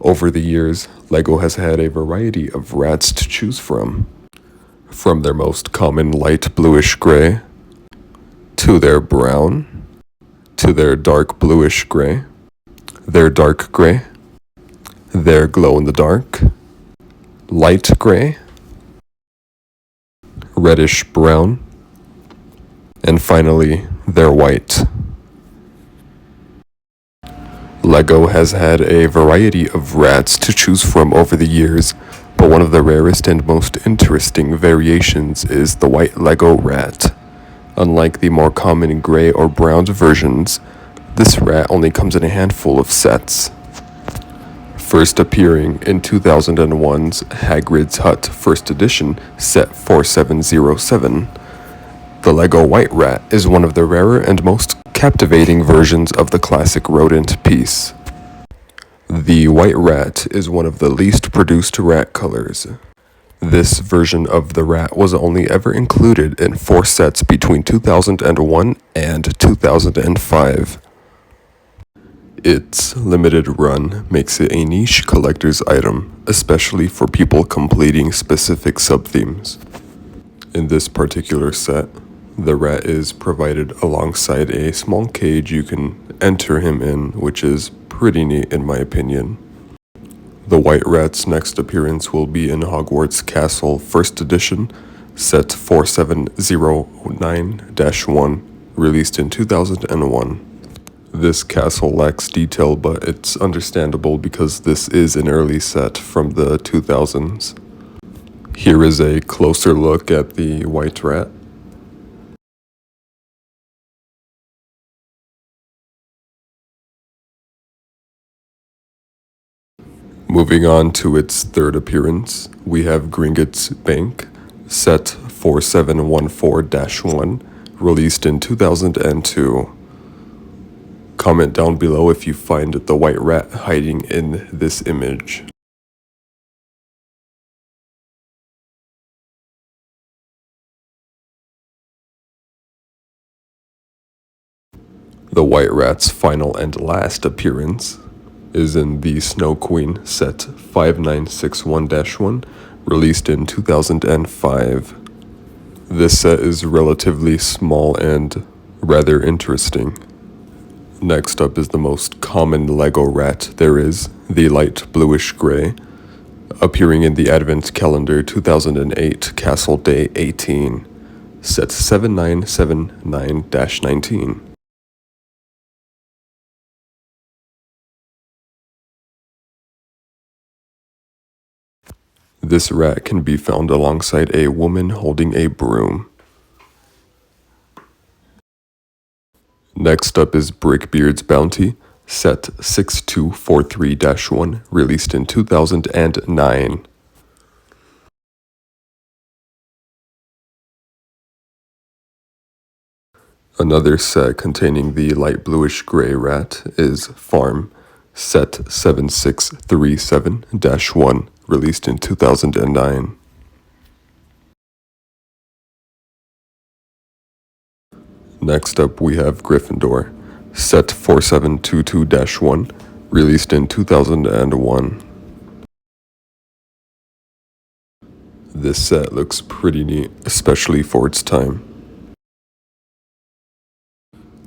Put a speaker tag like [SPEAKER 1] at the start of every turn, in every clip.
[SPEAKER 1] Over the years, LEGO has had a variety of rats to choose from their most common light bluish gray, to their brown, to their dark bluish gray, their dark gray, their glow-in-the-dark, light gray, reddish brown, and finally, their white. LEGO has had a variety of rats to choose from over the years, but one of the rarest and most interesting variations is the white LEGO rat. Unlike the more common gray or brown versions, this rat only comes in a handful of sets. First appearing in 2001's Hagrid's Hut First Edition, set 4707, the LEGO White Rat is one of the rarer and most captivating versions of the classic rodent piece. The white rat is one of the least produced rat colors. This version of the rat was only ever included in 4 sets between 2001 and 2005. Its limited run makes it a niche collector's item, especially for people completing specific sub-themes. In this particular set, the rat is provided alongside a small cage you can enter him in, which is pretty neat in my opinion. The White Rat's next appearance will be in Hogwarts Castle First Edition, set 4709-1, released in 2001. This castle lacks detail, but it's understandable because this is an early set from the 2000s. Here is a closer look at the White Rat. Moving on to its third appearance, we have Gringotts Bank, set 4714-1, released in 2002. Comment down below if you find the white rat hiding in this image. The White Rat's final and last appearance is in the Snow Queen, set 5961-1, released in 2005. This set is relatively small and rather interesting. Next up is the most common LEGO rat there is, the light bluish gray, appearing in the Advent Calendar 2008 Castle Day 18, set 7979-19. This rat can be found alongside a woman holding a broom. Next up is Brickbeard's Bounty, set 6243-1, released in 2009. Another set containing the light bluish gray rat is Farm, set 7637-1, released in 2009. Next up we have Gryffindor, set 4722-1, released in 2001. This set looks pretty neat, especially for its time.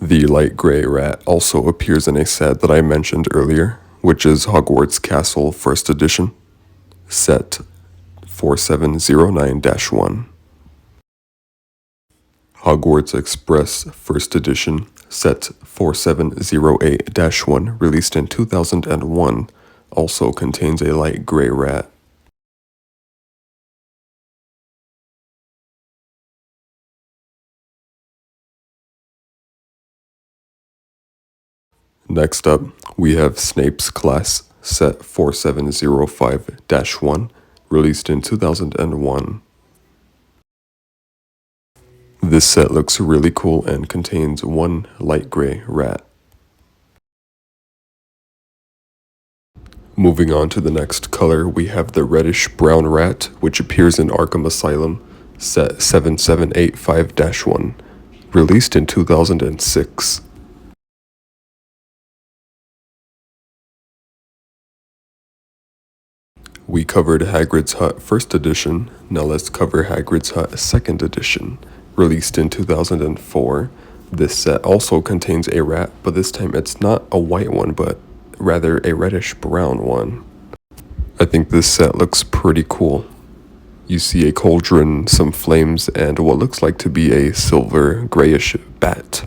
[SPEAKER 1] The light gray rat also appears in a set that I mentioned earlier, which is Hogwarts Castle First Edition, set 4709-1. Hogwarts Express First Edition, set 4708-1, released in 2001, also contains a light gray rat. Next up, we have Snape's Class, set 4705-1, released in 2001. This set looks really cool and contains one light gray rat. Moving on to the next color, we have the reddish brown rat, which appears in Arkham Asylum, set 7785-1, released in 2006. We covered Hagrid's Hut First Edition, now let's cover Hagrid's Hut Second Edition, released in 2004. This set also contains a rat, but this time it's not a white one, but rather a reddish-brown one. I think this set looks pretty cool. You see a cauldron, some flames, and what looks like to be a silver grayish bat.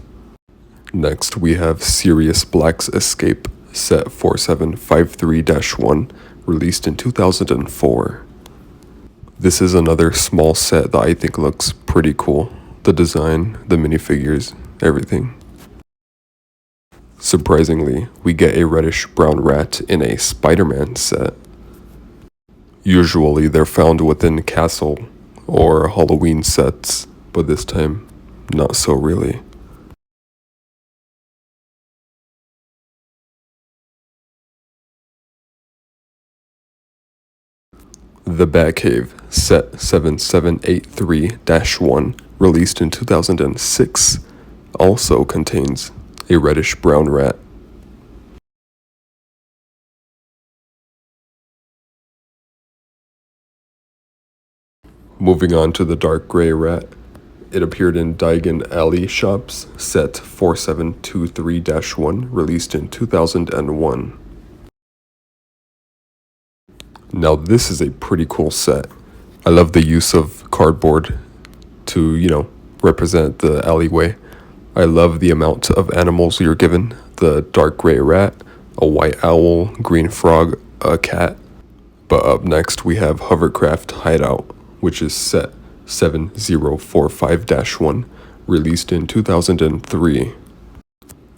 [SPEAKER 1] Next we have Sirius Black's Escape, set 4753-1, released in 2004. This is another small set that I think looks pretty cool. The design, the minifigures, everything. Surprisingly, we get a reddish-brown rat in a Spider-Man set. Usually they're found within Castle or Halloween sets, but this time, not so really. The Batcave, set 7783-1, released in 2006, also contains a reddish-brown rat. Moving on to the dark gray rat, it appeared in Diagon Alley Shops, set 4723-1, released in 2001. Now this is a pretty cool set. I love the use of cardboard to, represent the alleyway. I love the amount of animals you're given. The dark gray rat, a white owl, green frog, a cat. But up next we have Hovercraft Hideout, which is set 7045-1, released in 2003.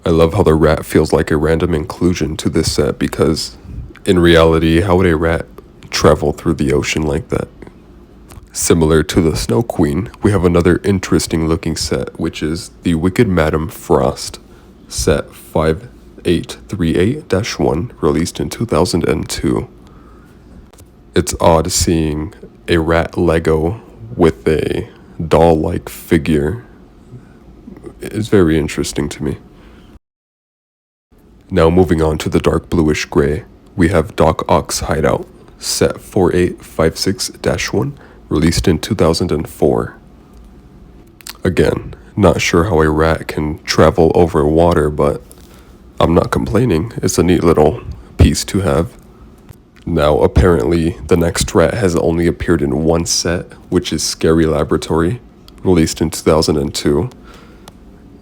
[SPEAKER 1] I love how the rat feels like a random inclusion to this set because in reality, how would a rat travel through the ocean like that? Similar to the Snow Queen, we have another interesting looking set, which is the Wicked Madam Frost, set 5838-1, released in 2002. It's odd seeing a rat Lego with a doll-like figure. It's very interesting to me. Now moving on to the dark bluish gray, we have Doc Ock's Hideout, set 4856-1, released in 2004. Again, not sure how a rat can travel over water, but I'm not complaining. It's a neat little piece to have. Now, apparently, the next rat has only appeared in one set, which is Scary Laboratory, released in 2002.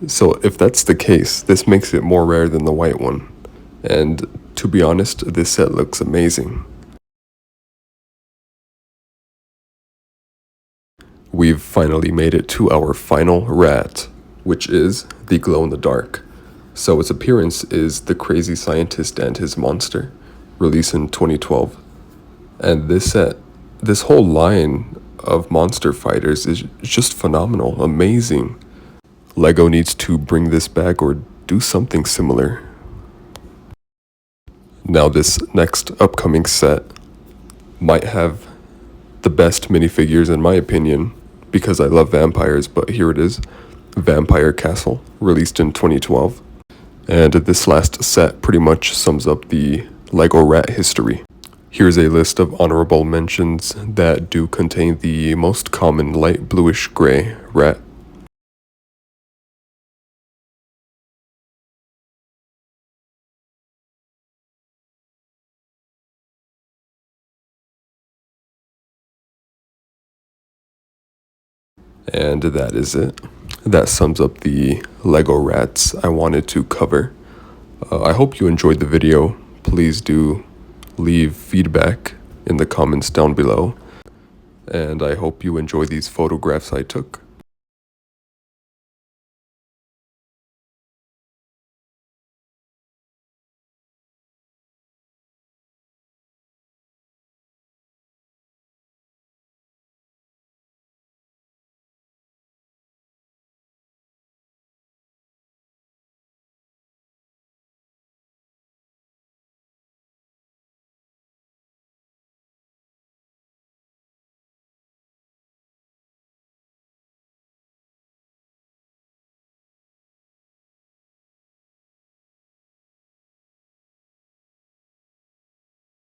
[SPEAKER 1] So if that's the case, this makes it more rare than the white one. And to be honest, this set looks amazing. We've finally made it to our final rat, which is the glow-in-the-dark. So its appearance is The Crazy Scientist and His Monster, released in 2012. And this whole line of monster fighters is just phenomenal, amazing. LEGO needs to bring this back or do something similar. Now this next upcoming set might have the best minifigures in my opinion, because I love vampires, but here it is, Vampire Castle, released in 2012. And this last set pretty much sums up the LEGO rat history. Here's a list of honorable mentions that do contain the most common light bluish gray rat. And that is it. That sums up the LEGO rats I wanted to cover. I hope you enjoyed the video. Please do leave feedback in the comments down below. And I hope you enjoy these photographs I took.